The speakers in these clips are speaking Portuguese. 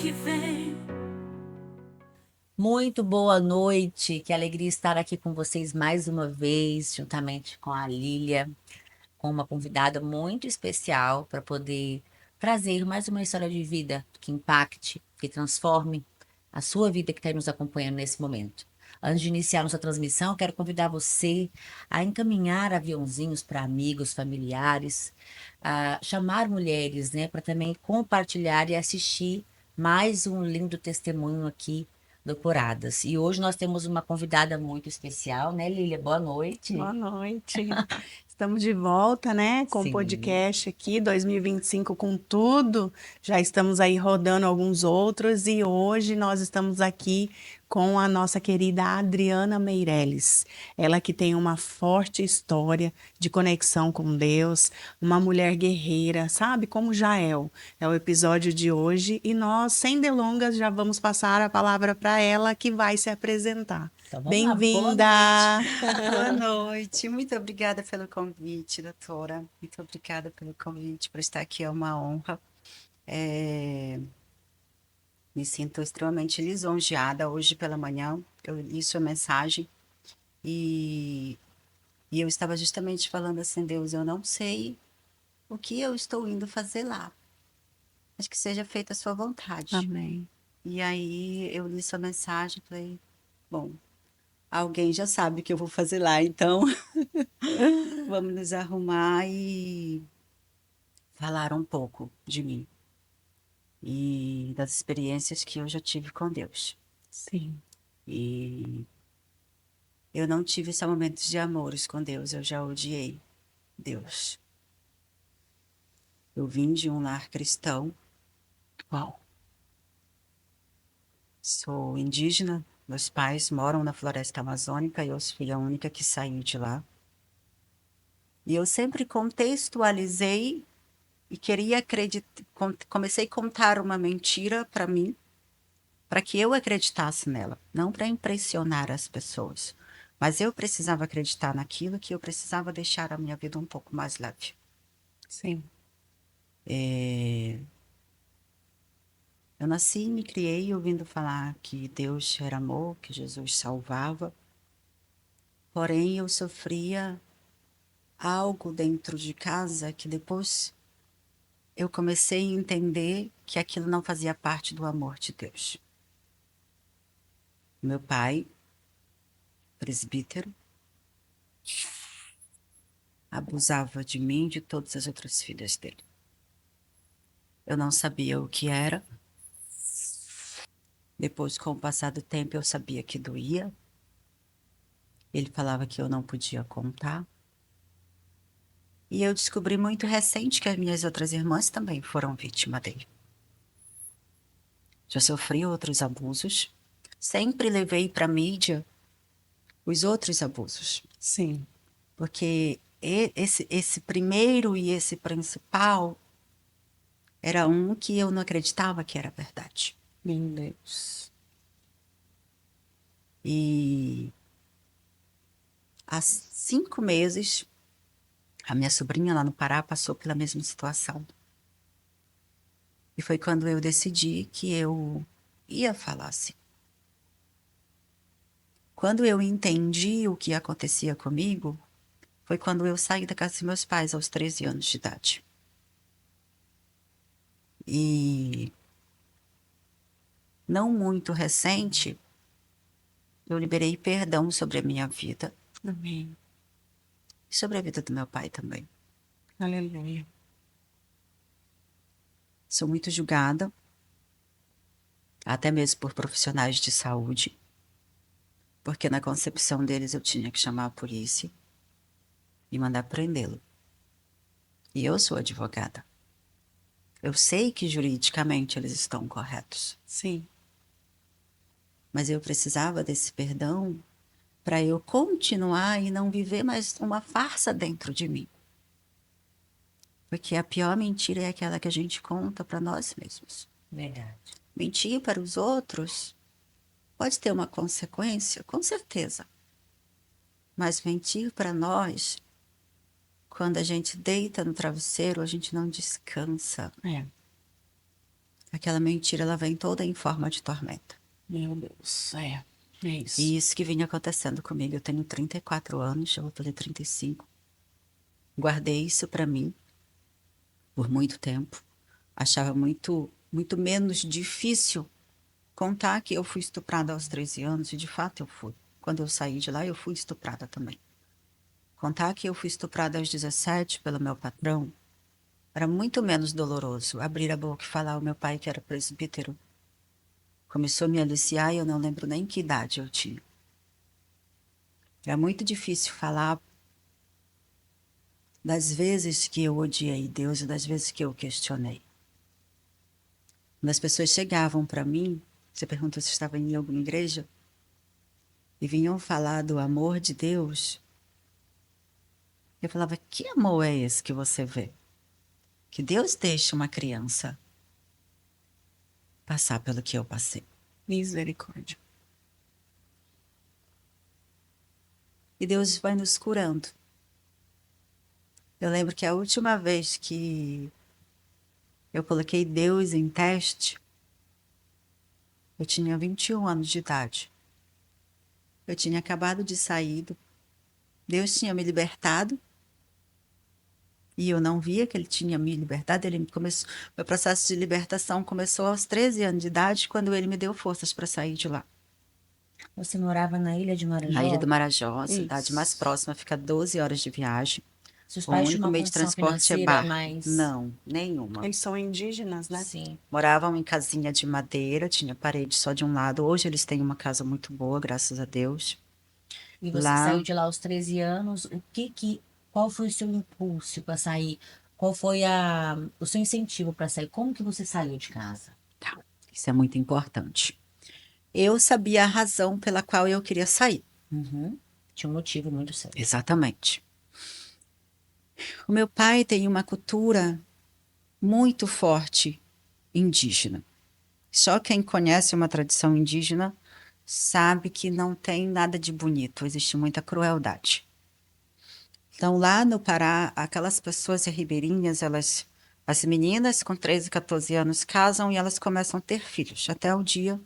que vem. Muito boa noite, que alegria estar aqui com vocês mais uma vez, juntamente com a Lília, com uma convidada muito especial para poder trazer mais uma história de vida que impacte, que transforme a sua vida que está aí nos acompanhando nesse momento. Antes de iniciar nossa transmissão, quero convidar você a encaminhar aviãozinhos para amigos, familiares, a chamar mulheres, né, para também compartilhar e assistir mais um lindo testemunho aqui do Curadas. E hoje nós temos uma convidada muito especial, né, Lília? Boa noite. Boa noite. Estamos de volta, né, com o Sim. podcast aqui, 2025 com tudo. Já estamos aí rodando alguns outros e hoje nós estamos aqui com a nossa querida Adriana Meirelles. Ela que tem uma forte história de conexão com Deus, uma mulher guerreira, sabe, como Jael. É o episódio de hoje e nós, sem delongas, já vamos passar a palavra para ela que vai se apresentar. Então vamos lá, boa Bem-vinda! noite. Boa noite, muito obrigada pelo convite, doutora. Muito obrigada pelo convite por estar aqui, é uma honra. É, Me sinto extremamente lisonjeada. Hoje pela manhã eu li sua mensagem e, e eu estava justamente falando assim, Deus, eu não sei o que eu estou indo fazer lá, mas que seja feita a sua vontade. Amém. E aí eu li sua mensagem e falei, bom, alguém já sabe o que eu vou fazer lá, então vamos nos arrumar e falar um pouco de mim e das experiências que eu já tive com Deus. Sim, E eu não tive só momentos de amores com Deus, eu já odiei Deus. Eu vim de um lar cristão, uau, sou indígena, meus pais moram na floresta amazônica e eu fui a única que saiu de lá. E eu sempre contextualizei e queria acreditar, comecei a contar uma mentira para mim, para que eu acreditasse nela, não para impressionar as pessoas. Mas eu precisava acreditar naquilo que eu precisava deixar a minha vida um pouco mais leve. sim, É, Eu nasci e me criei ouvindo falar que Deus era amor, que Jesus salvava. Porém, eu sofria algo dentro de casa que depois eu comecei a entender que aquilo não fazia parte do amor de Deus. Meu pai, presbítero, abusava de mim e de todas as outras filhas dele. Eu não sabia o que era. Depois, com o passar do tempo, eu sabia que doía. Ele falava que eu não podia contar. E eu descobri muito recente que as minhas outras irmãs também foram vítimas dele. Já sofri outros abusos. Sempre levei para a mídia os outros abusos. sim. Porque esse primeiro e esse principal era um que eu não acreditava que era verdade. Meu Deus. E há 5 meses, a minha sobrinha lá no Pará passou pela mesma situação. E foi quando eu decidi que eu ia falar assim. Quando eu entendi o que acontecia comigo, foi quando eu saí da casa dos meus pais aos 13 anos de idade. E não muito recente, eu liberei perdão sobre a minha vida Amém. e sobre a vida do meu pai também. Aleluia. Sou muito julgada, até mesmo por profissionais de saúde, porque na concepção deles eu tinha que chamar a polícia e mandar prendê-lo. E eu sou advogada. Eu sei que juridicamente eles estão corretos, Sim, mas eu precisava desse perdão para eu continuar e não viver mais uma farsa dentro de mim. Porque a pior mentira é aquela que a gente conta para nós mesmos. Verdade. Mentir para os outros pode ter uma consequência, com certeza. Mas mentir para nós, quando a gente deita no travesseiro, a gente não descansa. é. aquela mentira ela vem toda em forma de tormenta. Meu Deus, é isso. E isso que vinha acontecendo comigo. Eu tenho 34 anos, eu vou fazer 35. Guardei isso para mim por muito tempo. Achava muito menos difícil contar que eu fui estuprada aos 13 anos, e de fato eu fui. Quando eu saí de lá, eu fui estuprada também. Contar que eu fui estuprada aos 17 pelo meu patrão era muito menos doloroso. Abrir a boca e falar ao meu pai, que era presbítero, começou a me aliciar e eu não lembro nem que idade eu tinha. Era muito difícil falar das vezes que eu odiei Deus e das vezes que eu questionei. Quando as pessoas chegavam para mim, você perguntou se eu estava em alguma igreja, e vinham falar do amor de Deus, eu falava, que amor é esse que você vê? Que Deus deixa uma criança passar pelo que eu passei. Misericórdia. E Deus vai nos curando. Eu lembro que a última vez que eu coloquei Deus em teste, eu tinha 21 anos de idade. Eu tinha acabado de sair, Deus tinha me libertado, e eu não via que ele tinha me libertado. Meu processo de libertação começou aos 13 anos de idade, quando ele me deu forças para sair de lá. Você morava na Ilha de Na Ilha do Marajó? Marajó, a cidade mais Isso. próxima, fica 12 horas de viagem. Seus O pais tinham único uma meio de condição transporte é financeira barco. mais... Não, nenhuma. Eles são indígenas, né? Sim. Moravam em casinha de madeira, tinha parede só de um lado. Hoje eles têm uma casa muito boa, graças a Deus. E você Lá, saiu de lá aos 13 anos. Qual foi o seu impulso para sair? Qual foi o seu incentivo para sair? Como que você saiu de casa? tá, isso é muito importante. Eu sabia a razão pela qual eu queria sair. Uhum. Tinha um motivo muito sério. Exatamente. O meu pai tem uma cultura muito forte indígena. Só quem conhece uma tradição indígena sabe que não tem nada de bonito, existe muita crueldade. Então, lá no Pará, aquelas pessoas ribeirinhas, as meninas com 13, 14 anos casam e elas começam a ter filhos, até o dia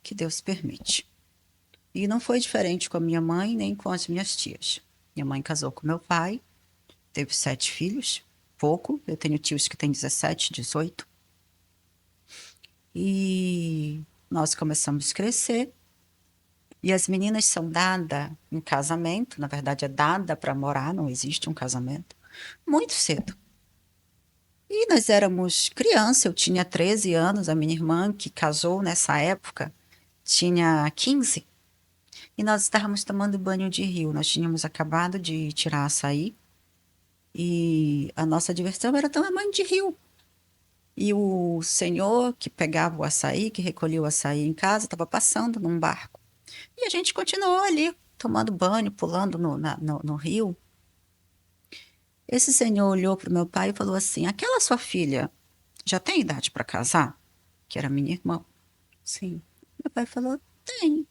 que Deus permite. E não foi diferente com a minha mãe, nem com as minhas tias. Minha mãe casou com meu pai, teve 7 filhos, pouco. Eu tenho tios que têm 17, 18. E nós começamos a crescer. E as meninas são dadas em casamento, na verdade é dada para morar, não existe um casamento, muito cedo. E nós éramos criança, eu tinha 13 anos, a minha irmã, que casou nessa época, tinha 15. E nós estávamos tomando banho de rio. Nós tínhamos acabado de tirar açaí e a nossa diversão era tomar banho de rio. E o senhor que pegava o açaí, que recolhia o açaí em casa, estava passando num barco. E a gente continuou ali, tomando banho, pulando no rio. Esse senhor olhou para o meu pai e falou assim: aquela sua filha já tem idade para casar? Que era minha irmã. Sim. Meu pai falou: tem.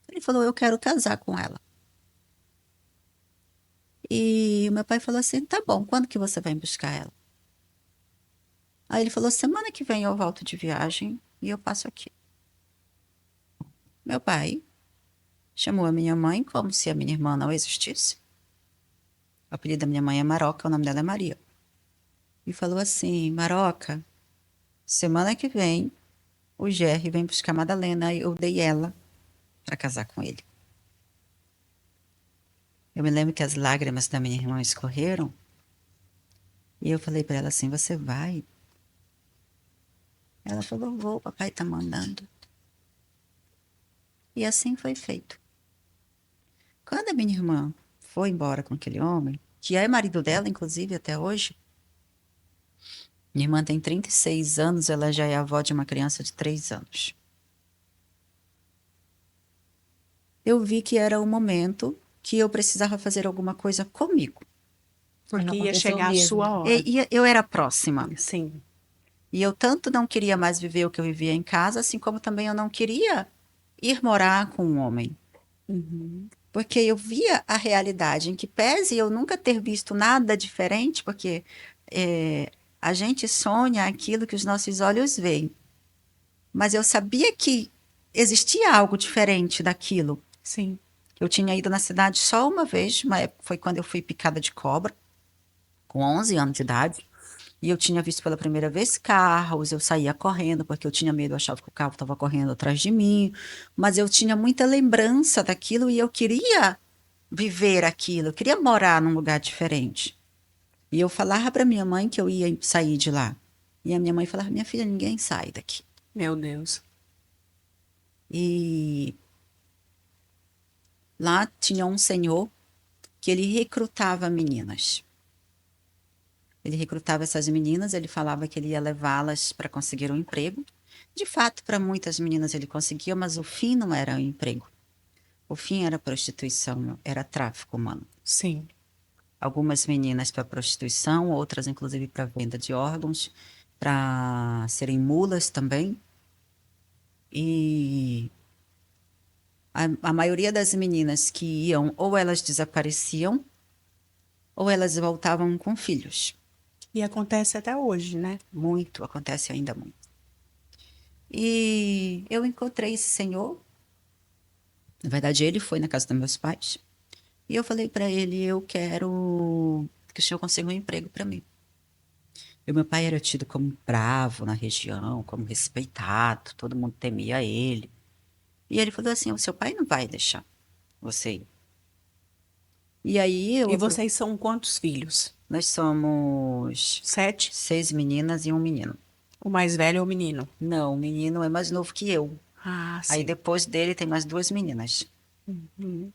Ele falou: eu quero casar com ela. E meu pai falou assim: tá bom, quando que você vai buscar ela? Aí ele falou: semana que vem eu volto de viagem e eu passo aqui. Meu pai chamou a minha mãe como se a minha irmã não existisse. O apelido da minha mãe é Maroca, o nome dela é Maria. E falou assim: Maroca, semana que vem o Jerry vem buscar a Madalena e eu dei ela para casar com ele. Eu me lembro que as lágrimas da minha irmã escorreram e eu falei para ela assim: você vai? Ela falou: vou, papai tá mandando. E assim foi feito. Quando a minha irmã foi embora com aquele homem, que é marido dela, inclusive, até hoje, minha irmã tem 36 anos, ela já é avó de uma criança de 3 anos. Eu vi que era o momento que eu precisava fazer alguma coisa comigo. Mas não Porque ia aconteceu chegar a mesmo. sua hora. E eu era próxima. Sim. E eu tanto não queria mais viver o que eu vivia em casa, assim como também eu não queria ir morar com um homem. Uhum. Porque eu via a realidade, em que pese eu nunca ter visto nada diferente, porque A gente sonha aquilo que os nossos olhos veem. Mas eu sabia que existia algo diferente daquilo. Sim. Eu tinha ido na cidade só uma vez, foi quando eu fui picada de cobra, com 11 anos de idade. E eu tinha visto pela primeira vez carros, eu saía correndo, porque eu tinha medo, eu achava que o carro estava correndo atrás de mim. Mas eu tinha muita lembrança daquilo e eu queria viver aquilo, eu queria morar num lugar diferente. E eu falava para minha mãe que eu ia sair de lá. E a minha mãe falava: minha filha, ninguém sai daqui. Meu Deus. E lá tinha um senhor que ele recrutava meninas. Ele recrutava essas meninas, ele falava que ele ia levá-las para conseguir um emprego. De fato, para muitas meninas ele conseguia, mas o fim não era o emprego. O fim era prostituição, era tráfico humano. Sim. Algumas meninas para prostituição, outras inclusive para venda de órgãos, para serem mulas também. E a maioria das meninas que iam, ou elas desapareciam, ou elas voltavam com filhos. E acontece até hoje, né? Muito, acontece ainda muito. E eu encontrei esse senhor. Na verdade, ele foi na casa dos meus pais. E eu falei para ele: eu quero que o senhor consiga um emprego para mim. E o meu pai era tido como bravo na região, como respeitado, todo mundo temia ele. E ele falou assim: o seu pai não vai deixar você ir. E aí E vocês são quantos filhos? nós somos 7? 6 meninas e um menino. O mais velho é o menino? Não, o menino é mais novo que eu. Ah, Aí sim. depois dele tem mais 2 meninas. Uhum.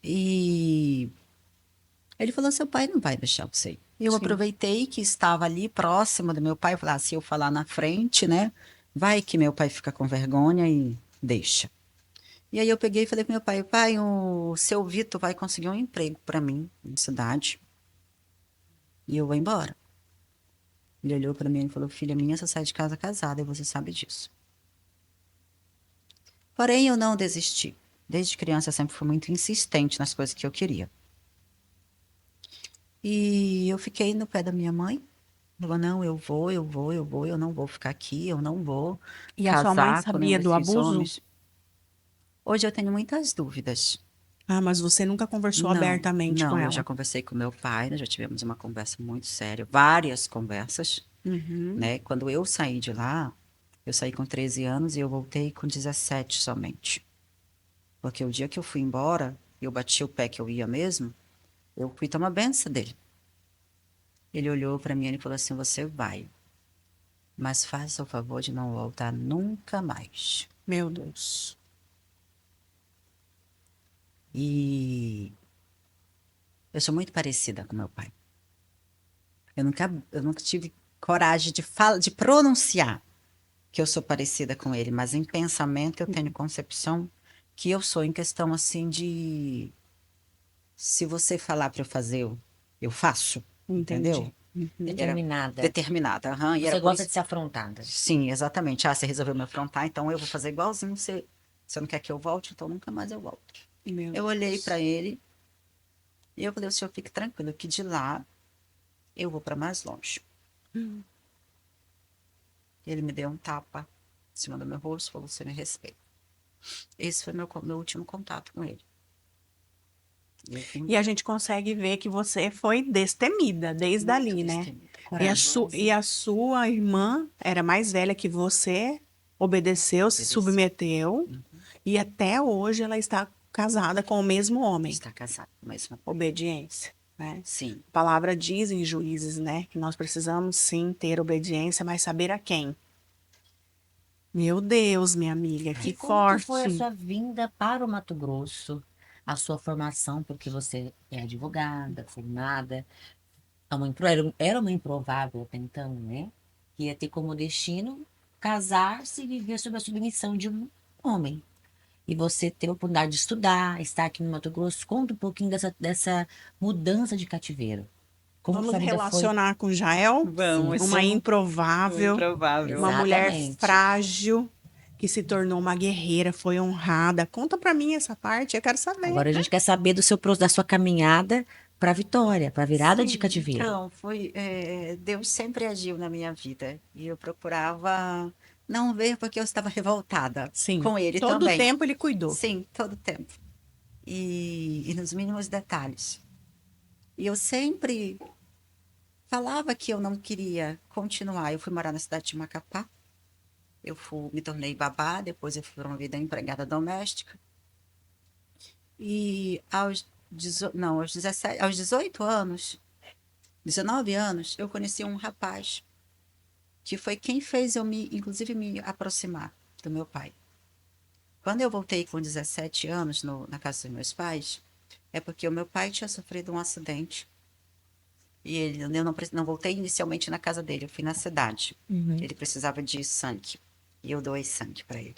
E ele falou: seu pai não vai deixar você ir. Eu Sim. aproveitei que estava ali próximo do meu pai. Eu falei: se eu falar na frente, né? Vai que meu pai fica com vergonha e deixa. E aí eu peguei e falei pro meu pai: pai, o seu Vitor vai conseguir um emprego para mim na cidade. E eu vou embora. Ele olhou para mim e falou: filha minha, você sai de casa casada e você sabe disso. Porém, eu não desisti. Desde criança eu sempre fui muito insistente nas coisas que eu queria. E eu fiquei no pé da minha mãe. Falou: não, eu vou, eu não vou ficar aqui, eu não vou E a sua mãe casar com nenhum sabia do desses abuso? homens. Hoje eu tenho muitas dúvidas. Ah, mas você nunca conversou Não, abertamente com não, eu já ela? conversei com meu pai, nós já tivemos uma conversa muito séria, várias conversas, Uhum. né? Quando eu saí de lá, eu saí com 13 anos e eu voltei com 17 somente. Porque o dia que eu fui embora, eu bati o pé que eu ia mesmo, eu fui tomar benção dele. Ele olhou para mim e falou assim: você vai, mas faça o favor de não voltar nunca mais. Meu Deus. E eu sou muito parecida com meu pai. Eu nunca tive coragem de pronunciar que eu sou parecida com ele, mas em pensamento eu tenho concepção que eu sou em questão assim de se você falar para eu fazer, eu faço, entendeu? Entendi. Uhum. Era Determinada. determinada, aham, e era Você por gosta isso. de ser afrontada. Sim, exatamente. Você resolveu me afrontar, então eu vou fazer igualzinho você não quer que eu volte, então nunca mais eu volto. Meu Eu olhei Deus. para ele e eu falei: o senhor fique tranquilo que de lá eu vou para mais longe. Hum. Ele me deu um tapa em cima do meu rosto, falou: você me respeita. Esse foi meu último contato com ele. Eu fui E a gente consegue ver que você foi destemida desde muito ali, né? destemida. E a sua irmã era mais velha que você, obedeceu, se Obedeci. submeteu, e até hoje ela está casada com o mesmo homem. Está casado, mas Obediência, né? sim, A palavra diz em Juízes, né, que nós precisamos sim ter obediência, mas saber a quem. Meu Deus, minha amiga, que E como que foi a forte. sua vinda para o Mato Grosso? A sua formação, porque você é advogada, formada. Era uma improvável até então, né? Que ia ter como destino casar-se e viver sob a submissão de um homem. E você ter a oportunidade de estudar, estar aqui no Mato Grosso. Conta um pouquinho dessa mudança de cativeiro. Como que Vamos sua vida foi? relacionar com Jael, vamos, uma Como? improvável, improvável. uma mulher Exatamente. frágil que se tornou uma guerreira, foi honrada. Conta pra mim essa parte, eu quero saber. Agora a gente quer saber da sua caminhada para vitória, para virada de Sim, cativeiro. então, Deus sempre agiu na minha vida e eu procurava não ver porque eu estava revoltada Sim. com ele Todo o também. tempo ele cuidou. Sim, todo o tempo. E nos mínimos detalhes. E eu sempre falava que eu não queria continuar. Eu fui morar na cidade de Macapá, me tornei babá, depois eu fui promovida a empregada doméstica. E aos 17, aos 18 anos, 19 anos, eu conheci um rapaz que foi quem fez inclusive, me aproximar do meu pai. Quando eu voltei com 17 anos na casa dos meus pais, é porque o meu pai tinha sofrido um acidente e eu não voltei inicialmente na casa dele, eu fui na cidade. Uhum. Ele precisava de sangue e eu doei sangue para ele.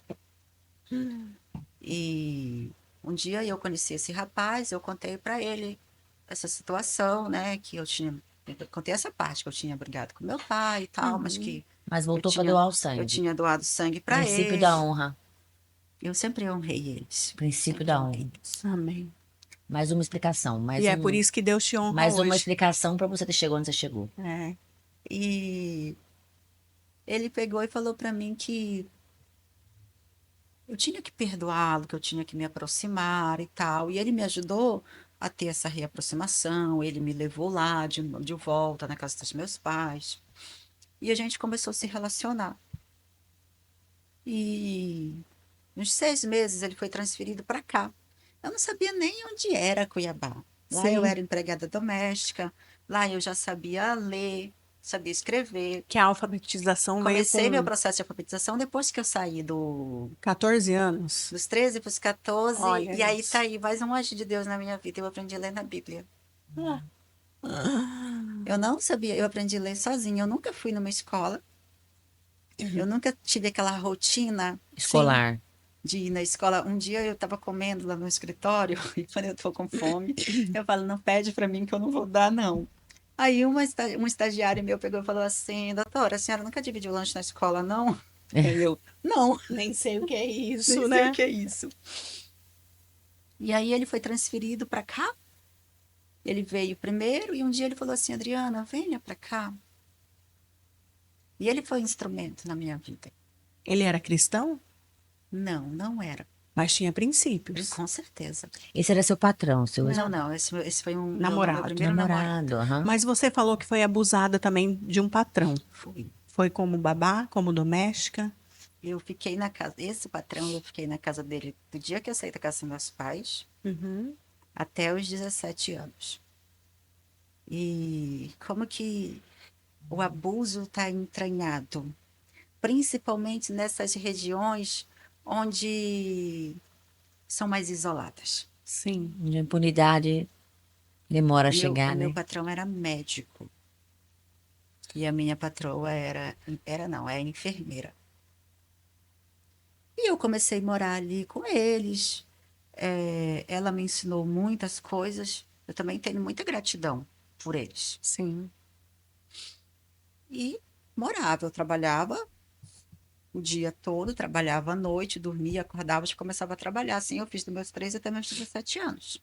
E um dia eu conheci esse rapaz, eu contei para ele essa situação, né, eu contei essa parte que eu tinha brigado com meu pai e tal, mas Uhum. que Mas eu voltou para tinha doar o eu sangue. tinha doado sangue para Princípio da ele. honra. Eu sempre honrei eles, Princípio sempre da honrei honra. eles. Amém. Mais uma explicação, E é por isso que Deus te honra mais uma hoje. explicação para você ter chegado onde você chegou. É. E ele pegou e falou para mim que eu tinha que perdoá-lo, que eu tinha que me aproximar e tal. E ele me ajudou a ter essa reaproximação. Ele me levou lá de volta na casa dos meus pais. E a gente começou a se relacionar. E nos 6 meses ele foi transferido para cá. Eu não sabia nem onde era Cuiabá. Lá eu Sim. era empregada doméstica, lá eu já sabia ler, sabia escrever. Que a alfabetização veio Comecei meu com processo de alfabetização depois que eu saí 14 anos. dos 13 para os 14, Olha e aí tá isso. aí mais um anjo de Deus na minha vida. Eu aprendi a ler na Bíblia. Ah. Eu não sabia, eu aprendi a ler sozinha. Eu nunca fui numa escola, eu nunca tive aquela rotina Sim. Escolar. de ir na escola. Um dia eu estava comendo lá no escritório, e quando eu estou com fome, eu falo, não pede para mim que eu não vou dar, não. Aí um estagiário meu pegou e falou assim, doutora, a senhora nunca dividiu lanche na escola, não? Aí eu, não, Nem sei o que é nem isso, sei o né? que é isso. E aí ele foi transferido para cá. Ele veio primeiro e um dia ele falou assim, Adriana, venha para cá. E ele foi um instrumento na minha vida. Ele era cristão, Não, não era. mas tinha princípios. Com certeza. Esse era seu patrão, seu Não, não, esse foi meu Namorado. primeiro namorado. namorado. Aham. Mas você falou que foi abusada também de um patrão. Fui. Foi como babá, como doméstica? Eu fiquei na casa, esse patrão, eu fiquei na casa dele do dia que eu saí da casa dos meus pais Uhum. até os 17 anos. E como que o abuso está entranhado, principalmente nessas regiões onde são mais isoladas. Sim. De impunidade demora a O chegar, meu né? patrão era médico e a minha patroa é enfermeira. E eu comecei a morar ali com eles. Ela me ensinou muitas coisas. Eu também tenho muita gratidão por eles. Sim. E morava, eu trabalhava o dia todo, trabalhava à noite, dormia, acordava e começava a trabalhar. Assim eu fiz dos meus 13 até meus 17 anos.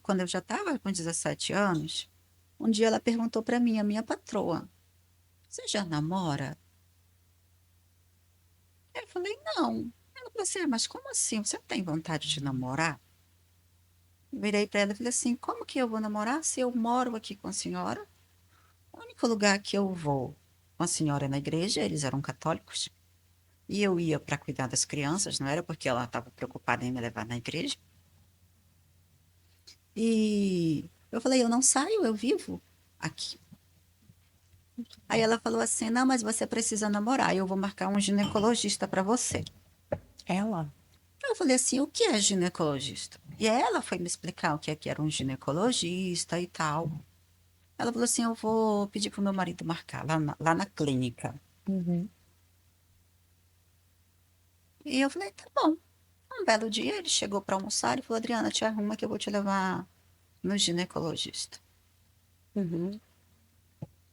Quando eu já estava com 17 anos, um dia ela perguntou para mim, a minha patroa, você já namora? Eu falei, não. Ela falou assim, mas como assim? Você não tem vontade de namorar? Virei para ela e falei assim, como que eu vou namorar se eu moro aqui com a senhora? O único lugar que eu vou com a senhora é na igreja, eles eram católicos. E eu ia para cuidar das crianças, não era porque ela estava preocupada em me levar na igreja. E eu falei, eu não saio, eu vivo aqui. Aí ela falou assim, não, mas você precisa namorar, eu vou marcar um ginecologista para você. Ela? Eu falei assim, o que é ginecologista? E ela foi me explicar o que é que era um ginecologista e tal. Ela falou assim, eu vou pedir pro meu marido marcar lá na clínica. Uhum. E eu falei, tá bom. Um belo dia ele chegou para almoçar e falou, Adriana, te arruma que eu vou te levar no ginecologista. Uhum.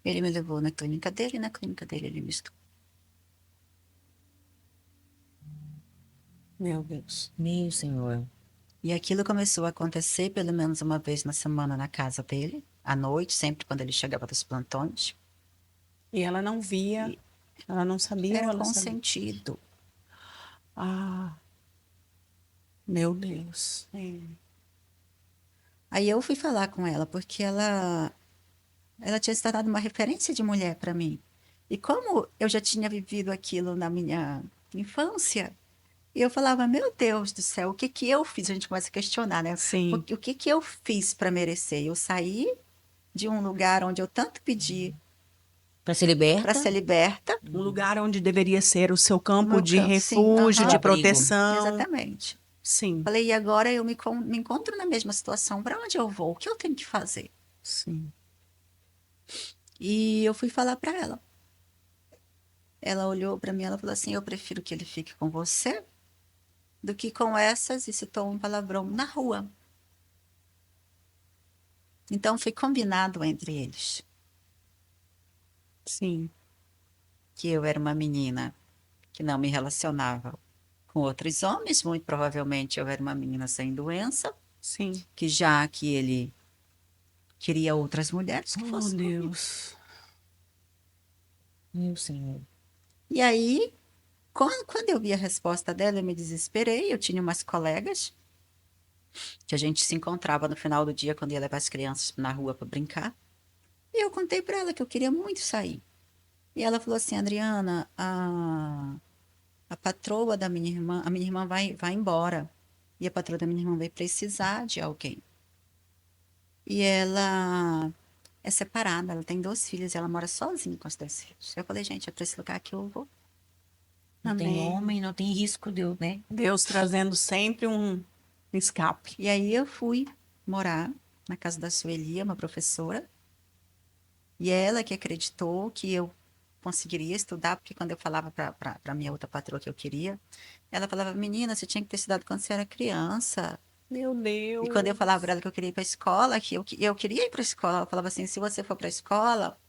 Ele me levou na clínica dele e na clínica dele ele me estudou. Meu Deus. Meu senhor. E aquilo começou a acontecer pelo menos uma vez na semana na casa dele, à noite, sempre quando ele chegava dos plantões. E ela não via, E ela não sabia ou era ela sabia? consentido. Ah, meu Deus. É. Aí eu fui falar com ela, porque ela tinha se tornado uma referência de mulher para mim. E como eu já tinha vivido aquilo na minha infância, eu falava, meu Deus do céu, o que que eu fiz? A gente começa a questionar, né? Sim, O que que eu fiz para merecer? Eu saí de um lugar onde eu tanto pedi Para ser para liberta, ser liberta, um lugar onde deveria ser o seu o campo meu de campo, sim, refúgio, o de aham, abrigo. proteção. exatamente. Sim, Falei, e agora eu me encontro na mesma situação, para onde eu vou? O que eu tenho que fazer? sim. E eu fui falar para ela. Ela olhou para mim, ela falou assim: eu prefiro que ele fique com você do que com essas, e citou um palavrão, na rua. Então foi combinado entre eles Sim, que eu era uma menina que não me relacionava com outros homens, muito provavelmente eu era uma menina sem doença, sim. que já que ele queria outras mulheres, que Oh, fosse comigo. Deus. Meu Senhor. E aí, quando eu vi a resposta dela, eu me desesperei. Eu tinha umas colegas que a gente se encontrava no final do dia quando ia levar as crianças na rua para brincar. E eu contei para ela que eu queria muito sair. E ela falou assim, Adriana, a patroa da minha irmã, a minha irmã vai embora. E a patroa da minha irmã vai precisar de alguém. E ela é separada, ela tem 2 filhos, e ela mora sozinha com os 2 filhos. Eu falei, gente, é para esse lugar que eu vou. Não tem Amém. homem, não tem risco, Deus, né? Deus trazendo sempre um escape. E aí eu fui morar na casa da Sueli, uma professora, e é ela que acreditou que eu conseguiria estudar, porque quando eu falava para minha outra patroa que eu queria, ela falava, menina, você tinha que ter estudado quando você era criança. Meu E quando eu falava para Deus. ela que eu queria ir para a escola, eu queria ir para a escola, ela falava assim, se você for para a escola,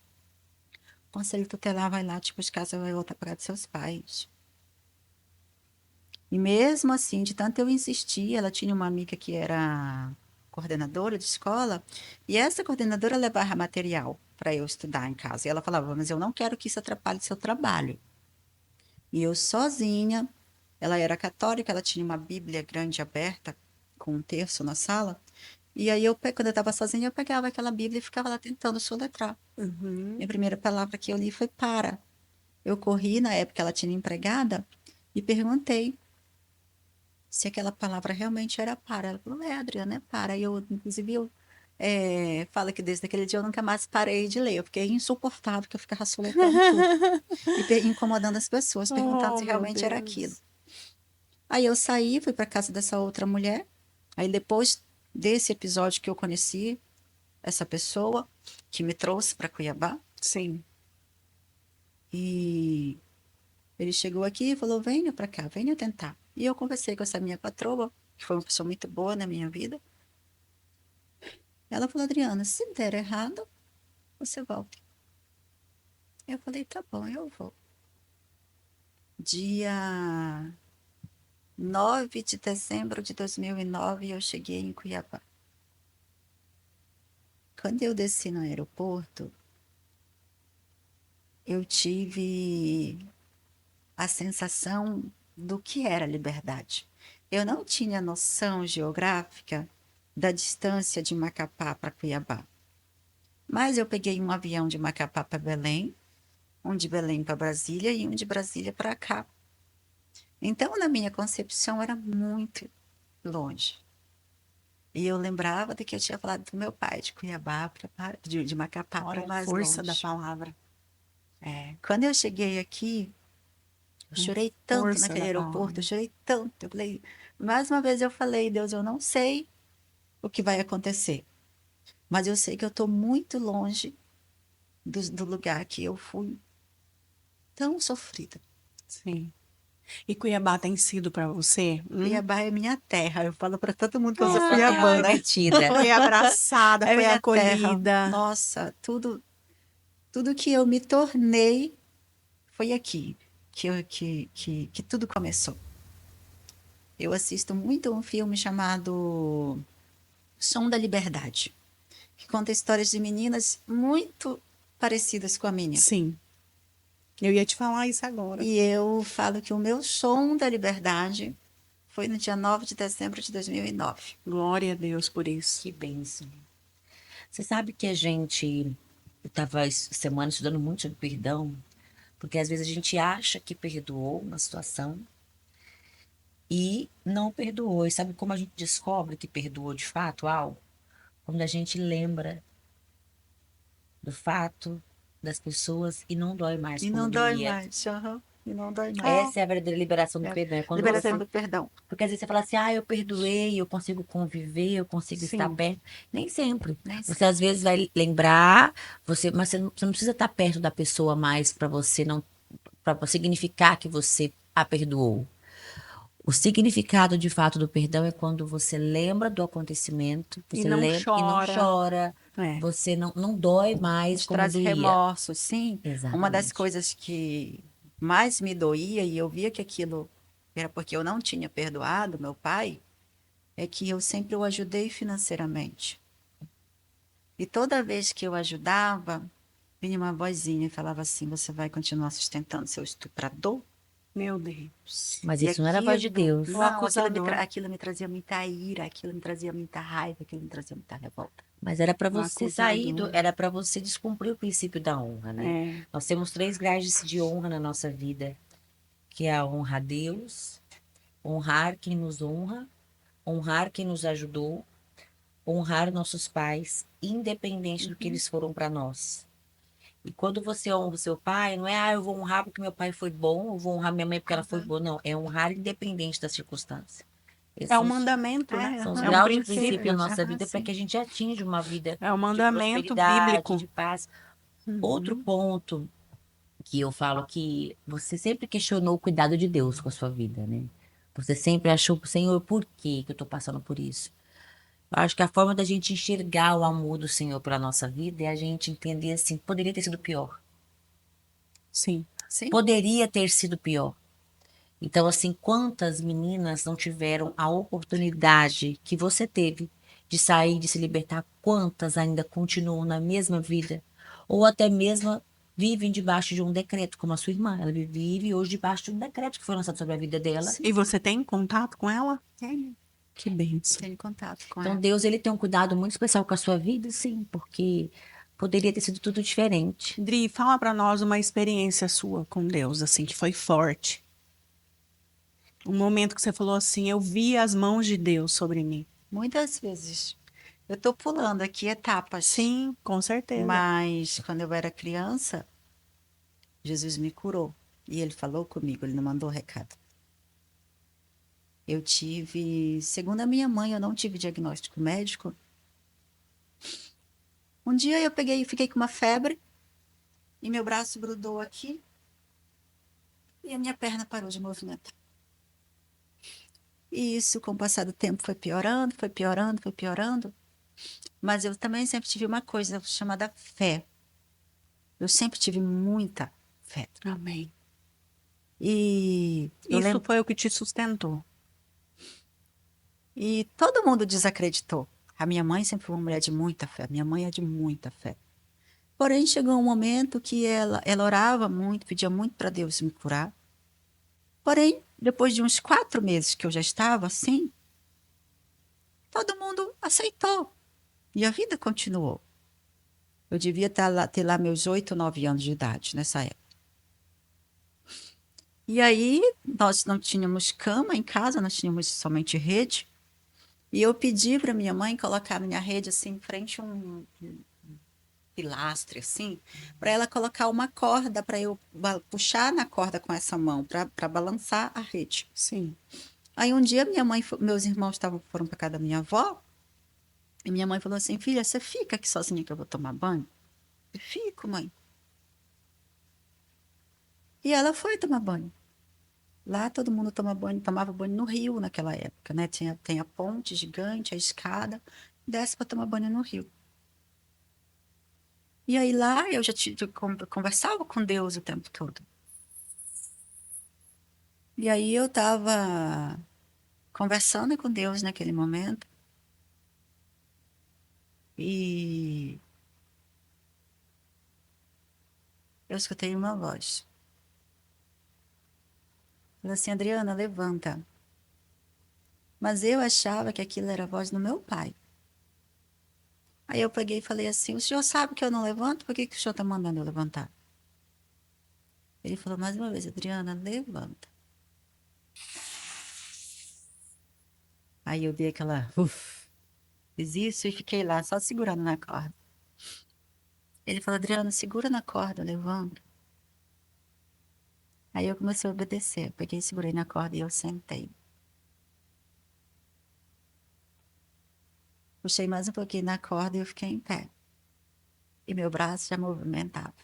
o conselho tutelar vai lá te buscar, você vai voltar para casa dos seus pais. E mesmo assim, de tanto eu insistir, ela tinha uma amiga que era coordenadora de escola, e essa coordenadora levava material para eu estudar em casa. E ela falava, mas eu não quero que isso atrapalhe seu trabalho. E eu sozinha, ela era católica, ela tinha uma Bíblia grande aberta, com um terço na sala, e aí quando eu estava sozinha, eu pegava aquela Bíblia e ficava lá tentando soletrar. Uhum. Minha primeira palavra que eu li foi para. Eu corri, na época ela tinha empregada, e perguntei se aquela palavra realmente era para. Ela falou, Adriana, é para. E eu, inclusive, falo que desde aquele dia eu nunca mais parei de ler. Eu fiquei insuportável, que eu ficava soletrando tudo. E incomodando as pessoas, perguntando Oh, se meu realmente era aquilo. Deus. Aí eu saí, fui para casa dessa outra mulher. Aí depois desse episódio que eu conheci essa pessoa, que me trouxe para Cuiabá, Sim. e ele chegou aqui e falou, venha para cá, venha tentar. E eu conversei com essa minha patroa, que foi uma pessoa muito boa na minha vida. Ela falou, Adriana, se der errado, você volta. Eu falei, tá bom, eu vou. Dia 9 de dezembro de 2009, eu cheguei em Cuiabá. Quando eu desci no aeroporto, eu tive a sensação do que era liberdade. Eu não tinha noção geográfica da distância de Macapá para Cuiabá. Mas eu peguei um avião de Macapá para Belém, um de Belém para Brasília e um de Brasília para cá. Então, na minha concepção, era muito longe. E eu lembrava do que eu tinha falado do meu pai, de Cuiabá, de Macapá para Olha a mais força da longe. palavra. É, Quando eu cheguei aqui, eu a chorei tanto força naquele da aeroporto, eu palavra. chorei tanto. Eu falei, mais uma vez eu falei, Deus, eu não sei o que vai acontecer, mas eu sei que eu estou muito longe do lugar que eu fui tão sofrida. Sim. E Cuiabá tem sido para você? Cuiabá é minha terra. Eu falo para todo mundo que eu É sou sua terra cuiabana. prometida. Foi abraçada, É foi minha terra. acolhida. Nossa, tudo que eu me tornei foi aqui que tudo começou. eu assisto muito um filme chamado Som da Liberdade, que conta histórias de meninas muito parecidas com a minha. Sim. Eu ia te falar isso agora. E eu falo que o meu som da liberdade foi no dia 9 de dezembro de 2009. Glória a Deus por isso. Que bênção. Você sabe que a gente estava semana estudando muito sobre perdão, porque às vezes a gente acha que perdoou uma situação e não perdoou. E sabe como a gente descobre que perdoou de fato algo? Quando a gente lembra do fato das pessoas e não dói mais E como não dói doía. mais. Aham. E não dói mais. Essa é a verdadeira liberação do É. perdão. É quando Liberação você... do perdão. Porque às vezes você fala assim, eu perdoei, eu consigo conviver, eu consigo estar Sim. perto. Nem sempre. Nem Você às vezes vai lembrar, mas você não precisa estar perto da pessoa mais para você não, para significar que você a perdoou. O significado de fato do perdão é quando você lembra do acontecimento, E você não lembra e não chora. chora, É. você não dói mais Nos como traz doía. remorso, sim. Uma das Exatamente. coisas que mais me doía, e eu via que aquilo era porque eu não tinha perdoado meu pai, é que eu sempre o ajudei financeiramente. E toda vez que eu ajudava, vinha uma vozinha e falava assim: você vai continuar sustentando seu estuprador? Meu Deus. Mas E isso não era a voz de Deus. O não, acusador. aquilo me trazia muita ira, aquilo me trazia muita raiva, aquilo me trazia muita revolta. Mas era para O você sair, acusador. era para você descumprir o princípio da honra, né? É. Nós temos 3 graus de honra na nossa vida, que é a honra a Deus, honrar quem nos honrar quem nos ajudou, honrar nossos pais, independente do que eles foram para nós. E quando você honra o seu pai, não é, eu vou honrar porque meu pai foi bom, eu vou honrar minha mãe porque ela foi boa. Não, é honrar independente das circunstâncias. Esses É um são mandamento, né? são os É um graus de princípio princípio. na nossa vida para Sim. que a gente atinja uma vida É um de mandamento prosperidade, bíblico. de paz. Outro Uhum. ponto que eu falo que você sempre questionou o cuidado de Deus com a sua vida, né? Você sempre achou, Senhor, por que que eu estou passando por isso? Eu acho que a forma da gente enxergar o amor do Senhor pela nossa vida é a gente entender assim, poderia ter sido pior. Sim. Sim, Poderia ter sido pior. Então, assim, quantas meninas não tiveram a oportunidade que você teve de sair, de se libertar? Quantas ainda continuam na mesma vida? Ou até mesmo vivem debaixo de um decreto, como a sua irmã. Ela vive hoje debaixo de um decreto que foi lançado sobre a vida dela. E você tem contato com ela? tenho, Que bênção. tenho contato com Então, ela. Deus, ele tem um cuidado muito especial com a sua vida, sim, porque poderia ter sido tudo diferente. Dri, fala pra nós uma experiência sua com Deus, assim, que foi forte. Um momento que você falou assim, eu vi as mãos de Deus sobre mim. Muitas vezes. Eu estou pulando aqui etapas, Sim, com certeza. mas quando eu era criança, Jesus me curou. E ele falou comigo, ele não mandou recado. Eu tive, segundo a minha mãe, eu não tive diagnóstico médico. Um dia eu peguei e fiquei com uma febre e meu braço grudou aqui e a minha perna parou de movimentar. E isso, com o passar do tempo, foi piorando, foi piorando, foi piorando. Mas eu também sempre tive uma coisa chamada fé. Eu sempre tive muita fé. Amém. E eu Isso lembro, foi o que te sustentou. e todo mundo desacreditou. A minha mãe sempre foi uma mulher de muita fé. Minha mãe é de muita fé. Porém, chegou um momento que ela orava muito, pedia muito para Deus me curar. Porém, depois de uns 4 meses que eu já estava assim, todo mundo aceitou. E a vida continuou. Eu devia ter lá meus 8, 9 anos de idade nessa época. E aí, nós não tínhamos cama em casa, nós tínhamos somente rede. E eu pedi para minha mãe colocar a minha rede assim em frente a um pilastre, assim, para ela colocar uma corda para eu puxar na corda com essa mão, para balançar a rede. Sim. Aí um dia minha mãe, meus irmãos foram para casa da minha avó, e minha mãe falou assim: filha, você fica aqui sozinha que eu vou tomar banho? Eu fico, mãe. E ela foi tomar banho. Lá todo mundo tomava banho no rio naquela época, né? Tem a ponte gigante, a escada, desce para tomar banho no rio. E aí lá eu já conversava com Deus o tempo todo. E aí eu estava conversando com Deus naquele momento, e eu escutei uma voz. Falei assim, Adriana, levanta. Mas eu achava que aquilo era a voz do meu pai. Aí eu peguei e falei assim, o senhor sabe que eu não levanto? Por que que o senhor está mandando eu levantar? Ele falou mais uma vez, Adriana, levanta. Aí eu dei aquela, fiz isso e fiquei lá, só segurando na corda. Ele falou, Adriana, segura na corda, levanta. Aí eu comecei a obedecer. Eu peguei, segurei na corda e eu sentei. Puxei mais um pouquinho na corda e eu fiquei em pé. E meu braço já movimentava.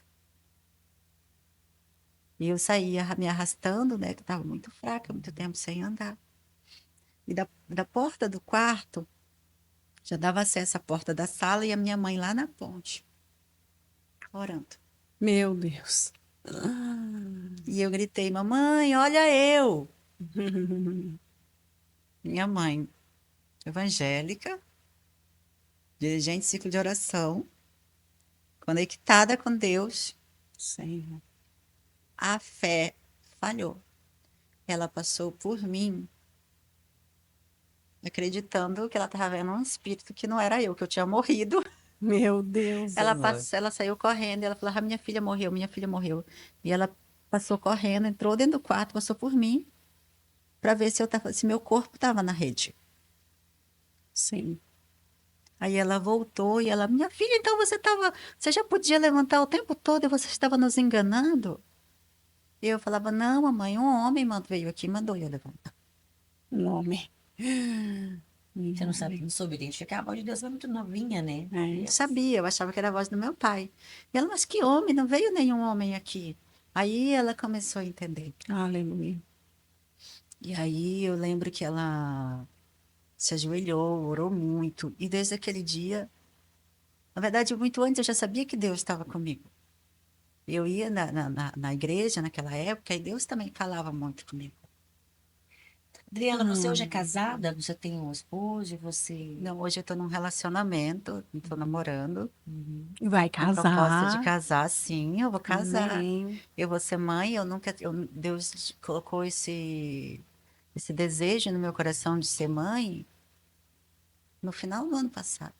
E eu saía me arrastando, né? Que estava muito fraca, muito tempo sem andar. E da porta do quarto, já dava acesso à porta da sala e a minha mãe lá na ponte, orando. Meu Deus. E eu gritei, mamãe, olha eu! Minha mãe, evangélica, dirigente de ciclo de oração, conectada com Deus, Senhor. a fé falhou. Ela passou por mim, acreditando que ela estava vendo um espírito que não era eu, que eu tinha morrido. Meu Deus, Ela Senhor. passou, ela saiu correndo, e ela falou: minha filha morreu, minha filha morreu. E ela passou correndo, entrou dentro do quarto, passou por mim, para ver se meu corpo estava na rede. Sim. Aí ela voltou e ela, minha filha, então você já podia levantar o tempo todo e você estava nos enganando? E eu falava, não, mamãe, um homem veio aqui e mandou eu levantar. Um homem. Você não sabe, não soube identificar a voz de Deus, você é muito novinha, né? É. Eu sabia, eu achava que era a voz do meu pai. E ela, mas que homem? Não veio nenhum homem aqui. Aí ela começou a entender. Aleluia. E aí eu lembro que ela se ajoelhou, orou muito. E desde aquele dia, na verdade, muito antes eu já sabia que Deus estava comigo. Eu ia na igreja naquela época e Deus também falava muito comigo. Adriana, você hoje é Ah, casada? Você tem um esposo? Você. Não, hoje eu estou num relacionamento, estou namorando, Uhum. vai com proposta de casar. casar, sim, eu vou casar. Amém. Eu vou ser mãe, Deus colocou esse desejo no meu coração de ser mãe no final do ano passado.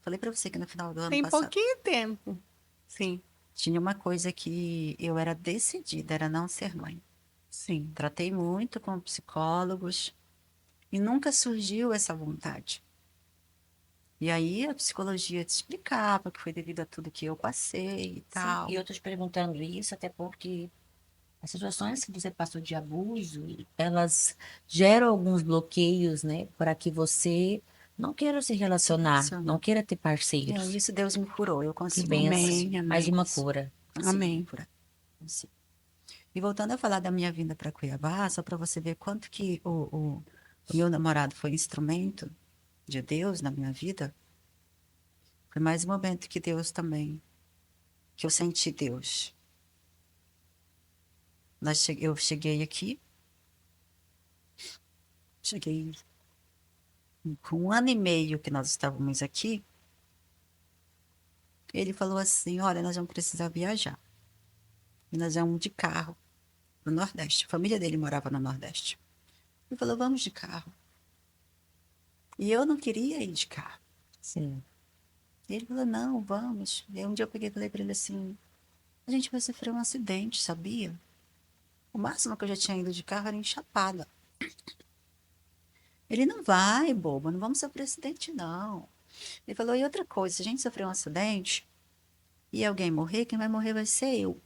Falei para você que no final do ano Tem passado pouquinho tempo. Sim, tinha uma coisa que eu era decidida, era não ser mãe. sim. Tratei muito com psicólogos e nunca surgiu essa vontade. E aí a psicologia te explicava que foi devido a tudo que eu passei e Sim, e tal. eu tô te perguntando isso até porque as situações que você passou de abuso, elas geram alguns bloqueios, né, para que você não queira se Se relacionar, não relacionar. queira ter Não, parceiros. isso Deus me curou, eu Que consigo me curar. benção. Amém, Mais amém. uma cura. Consigo me Amém. curar. Consigo. E voltando a falar da minha vinda para Cuiabá, só para você ver quanto que o meu namorado foi instrumento de Deus na minha vida, foi mais um momento que Deus também, que eu senti Deus. Eu cheguei aqui, cheguei com 1 ano e meio que nós estávamos aqui, ele falou assim, olha, nós vamos precisar viajar. E nós vamos de carro no Nordeste. A família dele morava no Nordeste. Ele falou, vamos de carro. E eu não queria ir de carro. Sim. E ele falou, não, vamos. E aí um dia eu peguei e falei para ele assim, a gente vai sofrer um acidente, sabia? O máximo que eu já tinha ido de carro era em Chapada. Ele não vai, boba, não vamos sofrer acidente, não. Ele falou, e outra coisa, se a gente sofrer um acidente e alguém morrer, quem vai morrer vai ser eu.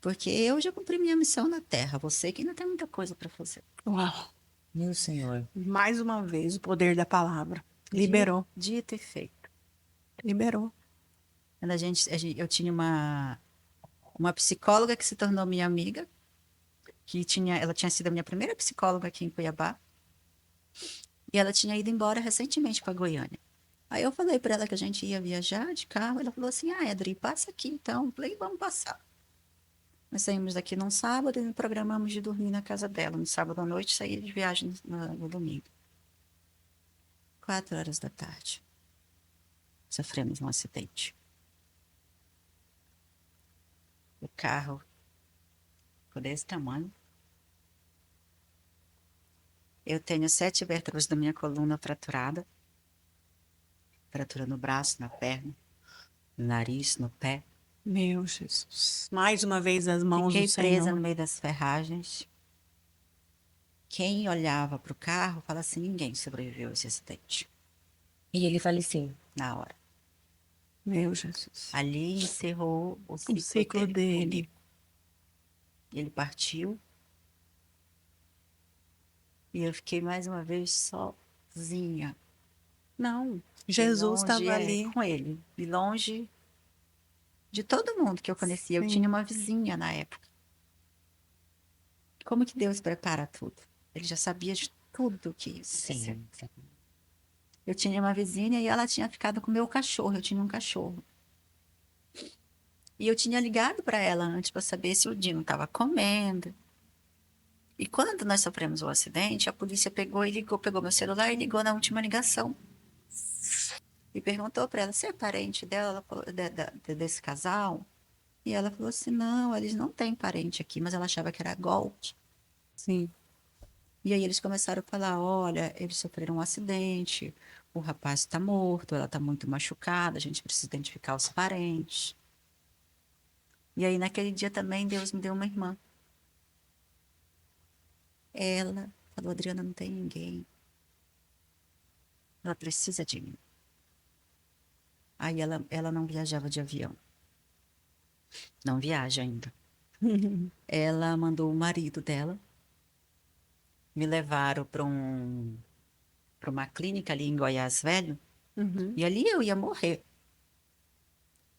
Porque eu já cumpri minha missão na Terra, você que ainda tem muita coisa para fazer. Uau. Meu Senhor. Mais uma vez, o poder da palavra. Liberou. Dito e feito. Liberou. Quando eu tinha uma psicóloga que se tornou minha amiga, ela tinha sido a minha primeira psicóloga aqui em Cuiabá, e ela tinha ido embora recentemente para Goiânia. Aí eu falei para ela que a gente ia viajar de carro, ela falou assim, Adri, passa aqui então. Eu falei, vamos passar. Nós saímos daqui num sábado e programamos de dormir na casa dela. No sábado à noite, saí de viagem no domingo. 4 horas da tarde. Sofremos um acidente. O carro ficou desse tamanho. Eu tenho 7 vértebras da minha coluna fraturada. Fratura no braço, na perna, no nariz, no pé. Meu Jesus. Mais uma vez as mãos Fiquei do presa Senhor. no meio das ferragens. Quem olhava para o carro fala assim: ninguém sobreviveu a esse acidente. E ele faleceu. Na hora. Meu Jesus. Ali encerrou o O ciclo, ciclo dele. comigo. Ele partiu. E eu fiquei mais uma vez sozinha. Não, E Jesus longe, estava ali. com ele. E longe de todo mundo que eu conhecia. Eu Sim. tinha uma vizinha na época. Como que Deus prepara tudo? Ele já sabia de tudo que ia acontecer. Sim. Eu tinha uma vizinha e ela tinha ficado com o meu cachorro. Eu tinha um cachorro. E eu tinha ligado para ela antes para saber se o Dino estava comendo. E quando nós sofremos o acidente, a polícia pegou e ligou, pegou meu celular e ligou na última ligação. E perguntou para ela: você é parente dela, ela falou, desse casal? E ela falou assim: não, eles não têm parente aqui, mas ela achava que era golpe. Sim. E aí eles começaram a falar: olha, eles sofreram um acidente, o rapaz está morto, ela está muito machucada, a gente precisa identificar os parentes. E aí naquele dia também Deus me deu uma irmã. Ela falou: Adriana, não tem ninguém. Ela precisa de mim. Aí ela não viajava de avião. Não viaja ainda. Ela mandou o marido dela. Me levaram para uma clínica ali em Goiás Velho. Uhum. E ali eu ia morrer.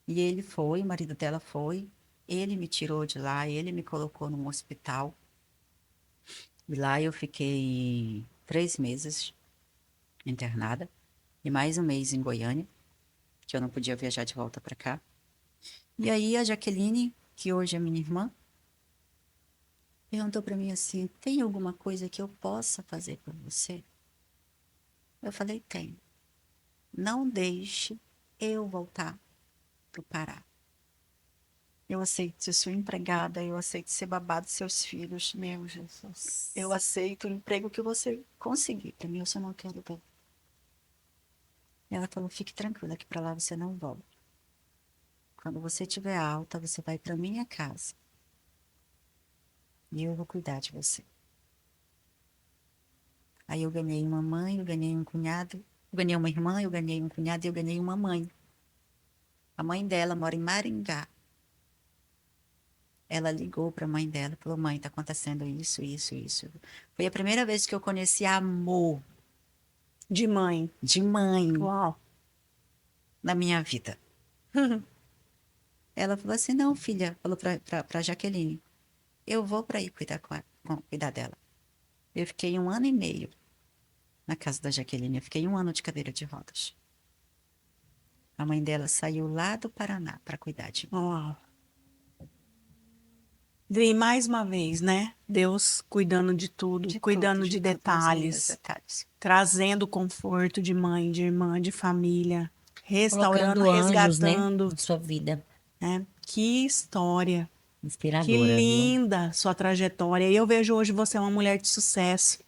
E ele foi, o marido dela foi. Ele me tirou de lá, ele me colocou num hospital. E lá eu fiquei 3 meses internada. E mais um mês em Goiânia, que eu não podia viajar de volta para cá. E aí a Jaqueline, que hoje é minha irmã, perguntou para mim assim: tem alguma coisa que eu possa fazer por você? Eu falei: tem. Não deixe eu voltar para o Pará. Eu aceito ser sua empregada, eu aceito ser babá dos seus filhos. Meu Jesus. Eu aceito o emprego que você conseguir. Para mim, eu só não quero ver. Ela falou: fique tranquila que para lá você não volta. Quando você estiver alta, você vai para minha casa. E eu vou cuidar de você. Aí eu ganhei uma mãe, eu ganhei um cunhado, eu ganhei uma irmã, eu ganhei um cunhado e eu ganhei uma mãe. A mãe dela mora em Maringá. Ela ligou para a mãe dela e falou: mãe, tá acontecendo isso, isso, isso. Foi a primeira vez que eu conheci amor De mãe. de mãe Uau. na minha vida. Ela falou assim: não, filha, falou para Jaqueline, eu vou para ir cuidar dela. Eu fiquei 1 ano e meio na casa da Jaqueline, eu fiquei 1 ano de cadeira de rodas. A mãe dela saiu lá do Paraná para cuidar de mim. Uau. E mais uma vez, né? Deus cuidando de tudo, De cuidando tudo, de de tudo, nos mínimos detalhes, detalhes. trazendo conforto de mãe, de irmã, de família, restaurando, Colocando anjos, né, resgatando, na sua vida. né? Que história, que Inspiradora, viu? linda sua trajetória. E eu vejo hoje você é uma mulher de sucesso,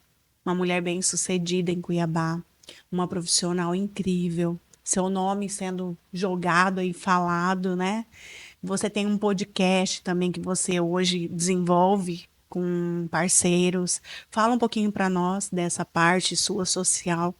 uma mulher bem-sucedida em Cuiabá, uma profissional incrível. Seu nome sendo jogado e falado, né? Você tem um podcast também que você hoje desenvolve com parceiros. Fala um pouquinho para nós dessa parte sua social,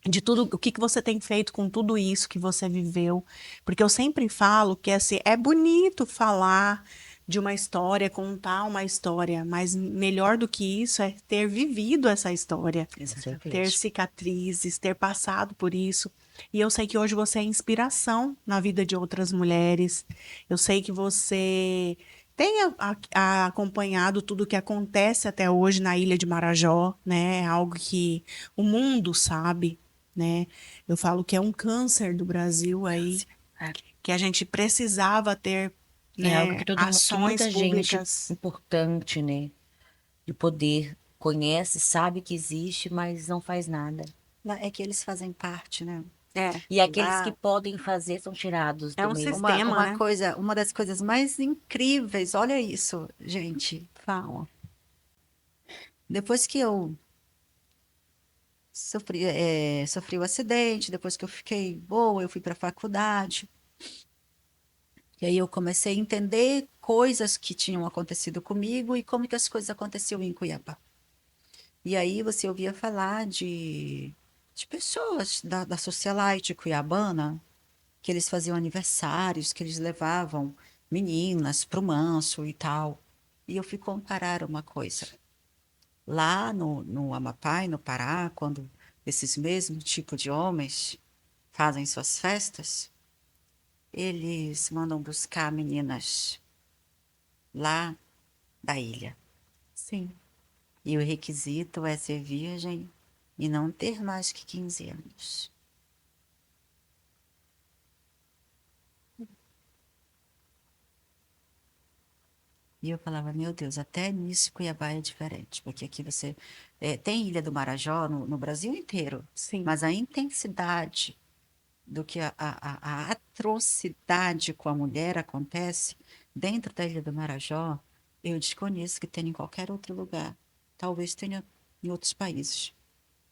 de tudo, o que que você tem feito com tudo isso que você viveu. Porque eu sempre falo que assim, é bonito falar de uma história, contar uma história, mas melhor do que isso é ter vivido essa história, ter Exatamente. cicatrizes, ter passado por isso. E eu sei que hoje você é inspiração na vida de outras mulheres. Eu sei que você tem acompanhado tudo o que acontece até hoje na Ilha de Marajó, né? É algo que o mundo sabe, né? Eu falo que é um câncer do Brasil aí, É. que a gente precisava ter É algo né, que que ações muita gente públicas. importante, né, de poder conhece, sabe que existe, mas não faz nada. É que eles fazem parte, né? É, E aqueles que Lá, podem fazer são tirados é do um meio. sistema, né? uma das coisas mais incríveis, olha isso, gente. Fala. Depois que eu sofri o acidente, depois que eu fiquei boa, eu fui para a faculdade. E aí eu comecei a entender coisas que tinham acontecido comigo e como que as coisas aconteciam em Cuiabá. E aí você ouvia falar de pessoas da socialite cuiabana, que eles faziam aniversários, que eles levavam meninas para o manso e tal. E eu fui comparar uma coisa. Lá no Amapá e no Pará, quando esses mesmos tipos de homens fazem suas festas, eles mandam buscar meninas lá da ilha. Sim. E o requisito é ser virgem e não ter mais que 15 anos. E eu falava, meu Deus, até nisso Cuiabá é diferente, porque aqui você tem Ilha do Marajó no Brasil inteiro, Sim. mas a intensidade do que a atrocidade com a mulher acontece dentro da Ilha do Marajó, eu desconheço que tenha em qualquer outro lugar. Talvez tenha em outros países,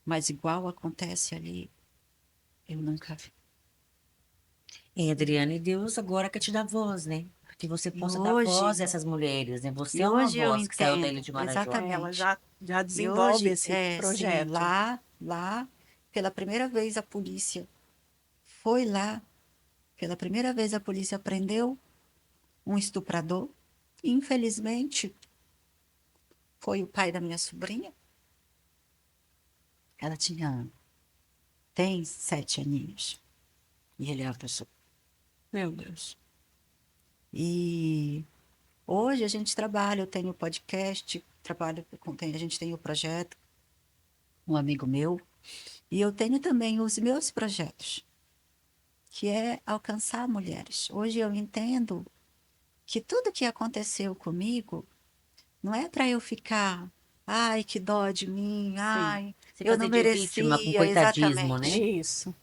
mas igual acontece ali, eu nunca vi. Adriana, e Deus agora quer te dar voz, né? Que você E possa dar voz hoje, a essas mulheres, né? Você e é uma hoje eu voz que saiu da Ilha entendo, de Marajó. Ela exatamente. já E desenvolve hoje, esse sim, projeto. lá, pela primeira vez a polícia foi lá, pela primeira vez a polícia prendeu um estuprador. Infelizmente, foi o pai da minha sobrinha. Ela tem 7 aninhos. E ele é uma pessoa. Meu Deus. E hoje a gente trabalha, eu tenho podcast, a gente tem o projeto, um amigo meu, e eu tenho também os meus projetos, que é alcançar mulheres. Hoje eu entendo que tudo que aconteceu comigo não é para eu ficar, ai, que dó de mim, Sim. ai, Se eu não fazer de vítima com merecia, coitadismo, né? exatamente. Isso.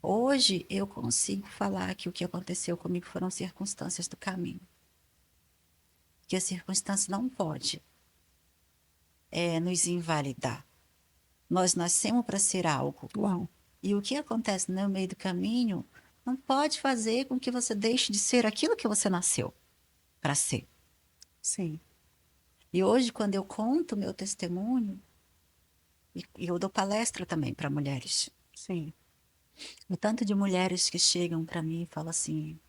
Hoje eu consigo falar que o que aconteceu comigo foram circunstâncias do caminho. Que a circunstância não pode nos invalidar. Nós nascemos para ser algo. Uau. E o que acontece no meio do caminho não pode fazer com que você deixe de ser aquilo que você nasceu para ser. Sim. E hoje, quando eu conto meu testemunho, e eu dou palestra também para mulheres, Sim. o tanto de mulheres que chegam para mim e falam assim: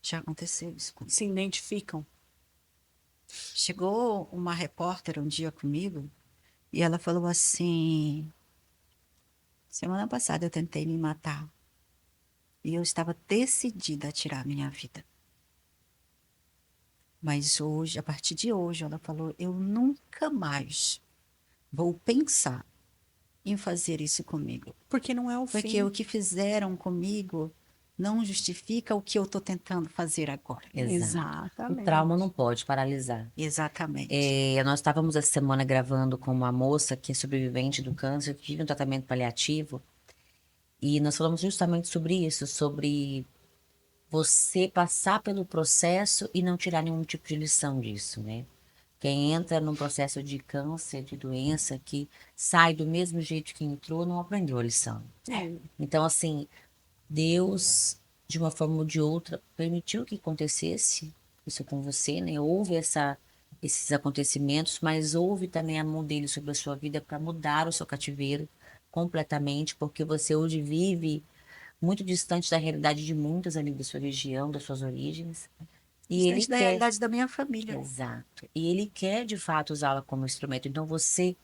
já aconteceu isso comigo. Se identificam. Chegou uma repórter um dia comigo e ela falou assim: semana passada eu tentei me matar e eu estava decidida a tirar minha vida. Mas hoje, a partir de hoje, ela falou: eu nunca mais vou pensar em fazer isso comigo. Porque não é o Porque fim. o que fizeram comigo não justifica o que eu estou tentando fazer agora. Exato. O trauma não Exatamente. pode paralisar. Exatamente. Nós estávamos essa semana gravando com uma moça que é sobrevivente do câncer, que vive um tratamento paliativo, e nós falamos justamente sobre isso, sobre você passar pelo processo e não tirar nenhum tipo de lição disso, né? Quem entra num processo de câncer, de doença, que sai do mesmo jeito que entrou, não aprendeu a lição. É. Então, assim, Deus, de uma forma ou de outra, permitiu que acontecesse isso com você, né? Houve esses acontecimentos, mas houve também a mão dele sobre a sua vida para mudar o seu cativeiro completamente, porque você hoje vive muito distante da realidade de muitas ali da sua região, das suas origens. E ele Distante da quer, realidade da minha família. exato. E ele quer de fato usá-la como instrumento. Então você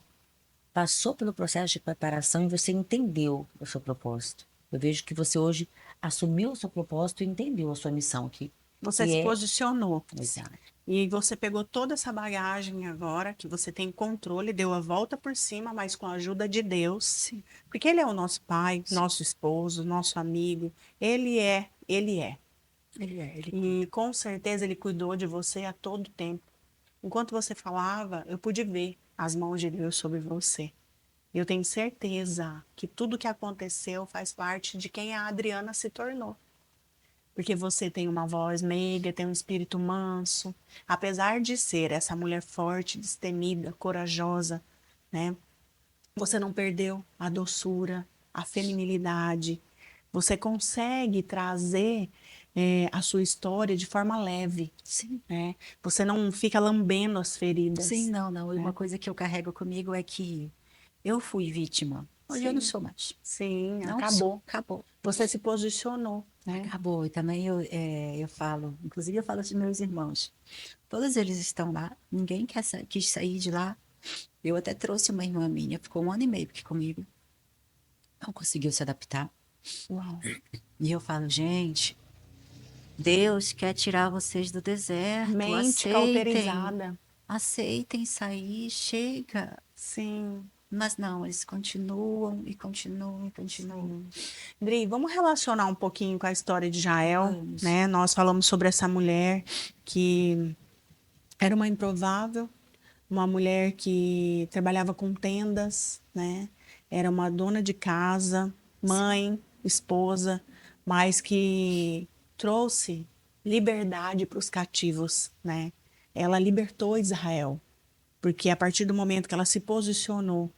passou pelo processo de preparação e você entendeu o seu propósito. Eu vejo que você hoje assumiu o seu propósito e entendeu a sua missão aqui, Você que se é, posicionou. exato, E você pegou toda essa bagagem agora, que você tem controle, deu a volta por cima, mas com a ajuda de Deus. Sim, Porque Ele é o nosso pai, sim. nosso esposo, nosso amigo. Ele é, Ele é. E com certeza ele cuidou de você a todo tempo. Enquanto você falava, eu pude ver as mãos de Deus sobre você. Eu tenho certeza que tudo que aconteceu faz parte de quem a Adriana se tornou. Porque você tem uma voz meiga, tem um espírito manso. Apesar de ser essa mulher forte, destemida, corajosa, né? Você não perdeu a doçura, a feminilidade. Você consegue trazer a sua história de forma leve, Sim, né? Você não fica lambendo as sim, feridas, não. E uma né? coisa que eu carrego comigo é que eu fui vítima. Hoje eu não Sim, sou mais. sim, Não sou. acabou. Acabou. Você se posicionou, né? Acabou. E também eu falo, inclusive eu falo dos meus irmãos. Todos eles estão lá, ninguém quis sair de lá. Eu até trouxe uma irmã minha, ficou 1 ano e meio aqui comigo, não conseguiu se adaptar. Uau. E eu falo, gente, Deus quer tirar vocês do deserto, Mente aceitem, cauterizada. aceitem sair, chega. Sim, Mas não, eles continuam e continuam e continuam. sim. Dri, vamos relacionar um pouquinho com a história de Jael, Vamos. né? Nós falamos sobre essa mulher que era uma improvável, uma mulher que trabalhava com tendas, né? Era uma dona de casa, Sim, mãe, esposa, mas que trouxe liberdade para os cativos, né? Ela libertou Israel, porque a partir do momento que ela se posicionou,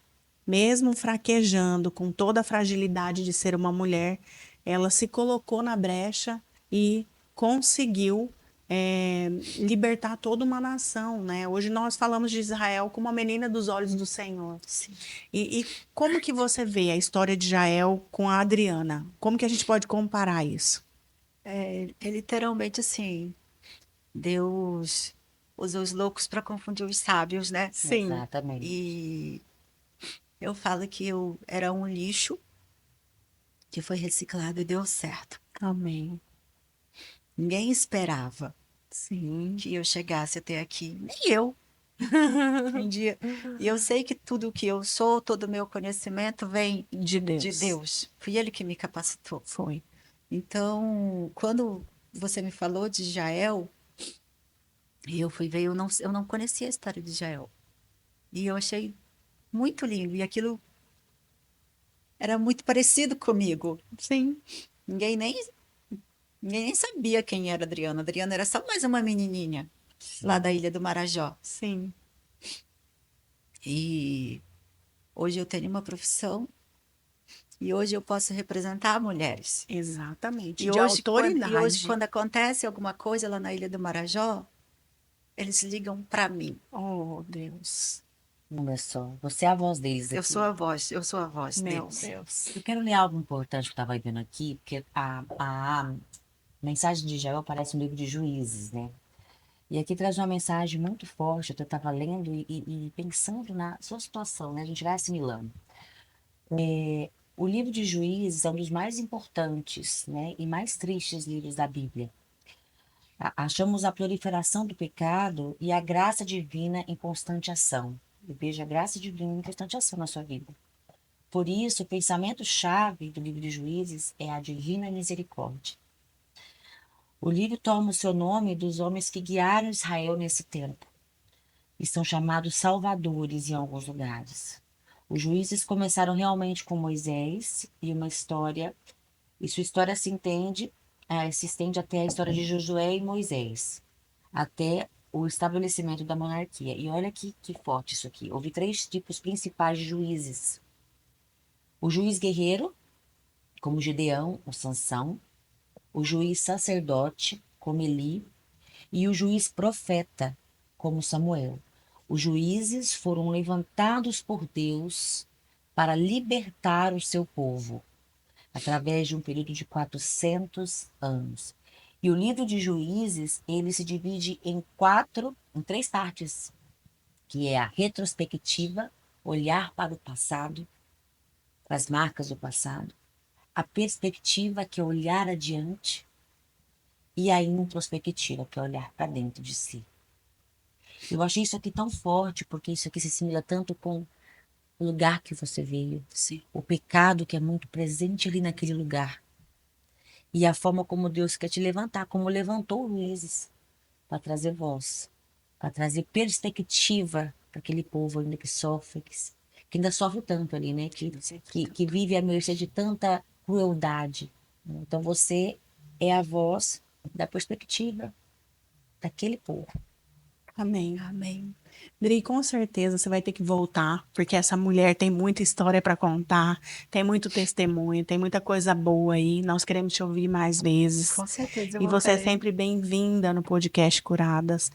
mesmo fraquejando, com toda a fragilidade de ser uma mulher, ela se colocou na brecha e conseguiu libertar toda uma nação, né? Hoje nós falamos de Israel como a menina dos olhos do Senhor. sim. E como que você vê a história de Jael com a Adriana? Como que a gente pode comparar isso? É literalmente assim, Deus usa os loucos para confundir os sábios, né? Sim, Exatamente. E eu falo que eu era um lixo que foi reciclado e deu certo. amém. Ninguém esperava Sim. que eu chegasse até aqui, nem eu. Entendi. E eu sei que tudo o que eu sou, todo o meu conhecimento vem De de Deus. Deus. Foi Ele que me capacitou. Foi. Então, quando você me falou de Jael, e eu fui ver, eu não conhecia a história de Jael. E eu achei muito lindo. E aquilo era muito parecido comigo. Sim, Ninguém nem, ninguém nem sabia quem era a Adriana. A Adriana era só mais uma menininha lá da Ilha do Marajó. sim. E hoje eu tenho uma profissão e hoje eu posso representar mulheres. Exatamente. E De hoje, autoridade. quando acontece alguma coisa lá na Ilha do Marajó, eles ligam para mim. Oh, Deus. Olha só, você é a voz deles aqui. Eu sou a voz Meu deles. Deus. Eu quero ler algo importante que eu estava vendo aqui, porque a mensagem de Jael parece um livro de juízes, né? E aqui traz uma mensagem muito forte, eu estava lendo e pensando na sua situação, né? A gente vai assimilando. O livro de Juízes é um dos mais importantes, né, e mais tristes livros da Bíblia. Achamos a proliferação do pecado e a graça divina em constante ação. E veja a graça divina em constante ação na sua vida. Por isso, o pensamento-chave do livro de Juízes é a divina misericórdia. O livro toma o seu nome dos homens que guiaram Israel nesse tempo e são chamados salvadores em alguns lugares. Os juízes começaram realmente com Moisés e uma história, e sua história se estende até a história de Josué e Moisés, até o estabelecimento da monarquia. E olha que forte isso aqui. Houve 3 tipos principais de juízes. O juiz guerreiro, como Gideão ou Sansão, o juiz sacerdote, como Eli, e o juiz profeta, como Samuel. Os juízes foram levantados por Deus para libertar o seu povo, através de um período de 400 anos. E o livro de Juízes, ele se divide em 3 partes, que é a retrospectiva, olhar para o passado, para as marcas do passado, a perspectiva, que é olhar adiante, e a introspectiva, que é olhar para dentro de si. Eu achei isso aqui tão forte, porque isso aqui se assimila tanto com o lugar que você veio, Sim. o pecado que é muito presente ali naquele lugar. e a forma como Deus quer te levantar, como levantou Luizes, para trazer voz, para trazer perspectiva para aquele povo ainda que sofre, que ainda sofre tanto ali, né? Que vive à mercê de tanta crueldade. Então você é a voz da perspectiva daquele povo. Amém. Amém. Dri, com certeza você vai ter que voltar, porque essa mulher tem muita história para contar, tem muito testemunho, tem muita coisa boa aí. Nós queremos te ouvir mais vezes. Com certeza eu E você é voltarei. sempre bem-vinda no podcast Curadas.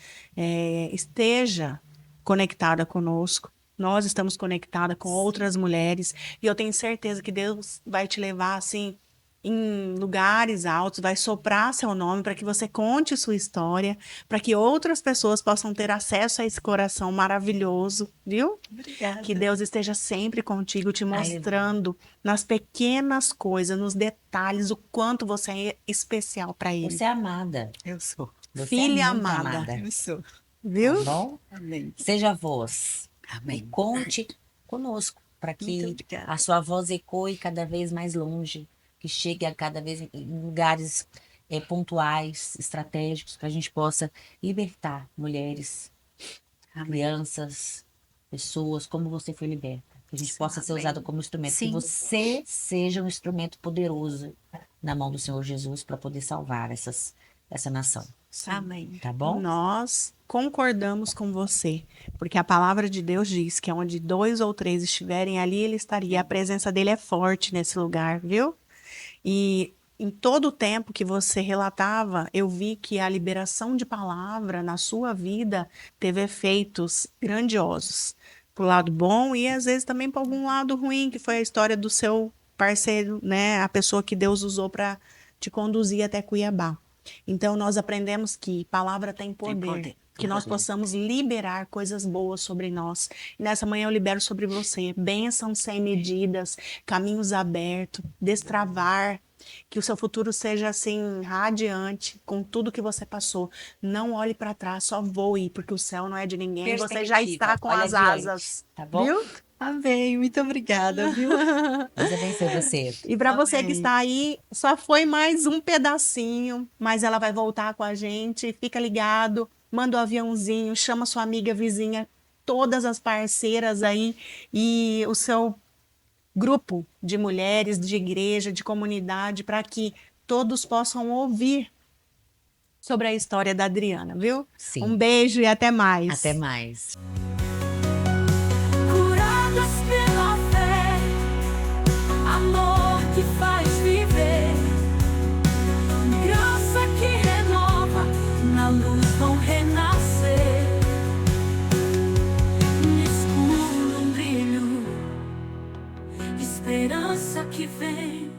Esteja conectada conosco. Nós estamos conectadas com outras mulheres. E eu tenho certeza que Deus vai te levar assim em lugares altos, vai soprar seu nome para que você conte sua história, para que outras pessoas possam ter acesso a esse coração maravilhoso, viu? Obrigada. Que Deus esteja sempre contigo, te Ai, mostrando nas pequenas coisas, nos detalhes, o quanto você é especial para Ele. você é amada. Eu sou. Você Filha é muito amada. amada. Eu sou. Viu? Tá bom? Amém. Seja a voz. E Amém. conte conosco para Muito que obrigada. a sua voz ecoe cada vez mais longe, que chegue a cada vez em lugares pontuais, estratégicos, que a gente possa libertar mulheres, crianças, pessoas, como você foi liberta. Que a gente possa ser Amém. usado como instrumento. Que Sim. você seja um instrumento poderoso na mão do Senhor Jesus para poder salvar essa nação. Amém. Tá bom? Nós concordamos com você, porque a palavra de Deus diz que onde 2 ou 3 estiverem, ali Ele estaria. A presença dele é forte nesse lugar, viu? E em todo o tempo que você relatava, eu vi que a liberação de palavra na sua vida teve efeitos grandiosos, para o lado bom e às vezes também para algum lado ruim, que foi a história do seu parceiro, né? A pessoa que Deus usou para te conduzir até Cuiabá. Então nós aprendemos que palavra tem poder. Que nós possamos liberar coisas boas sobre nós. E nessa manhã eu libero sobre você bênçãos sem medidas, caminhos abertos, destravar, que o seu futuro seja assim radiante com tudo que você passou. Não olhe para trás, só voe, porque o céu não é de ninguém. Você já está com Olha as adiante, asas, tá bom? viu? Amém. Muito obrigada, viu? Deus abençoe você. E para você que Amém. está aí, só foi mais um pedacinho, mas ela vai voltar com a gente. Fica ligado, manda o aviãozinho, chama sua amiga, vizinha, todas as parceiras aí e o seu grupo de mulheres, de igreja, de comunidade, para que todos possam ouvir sobre a história da Adriana, viu? Sim. Um beijo e até mais. Até mais. Curadas pela fé, amor que faz viver, graça que renova, na luz vão renascer, no escuro um brilho, esperança que vem.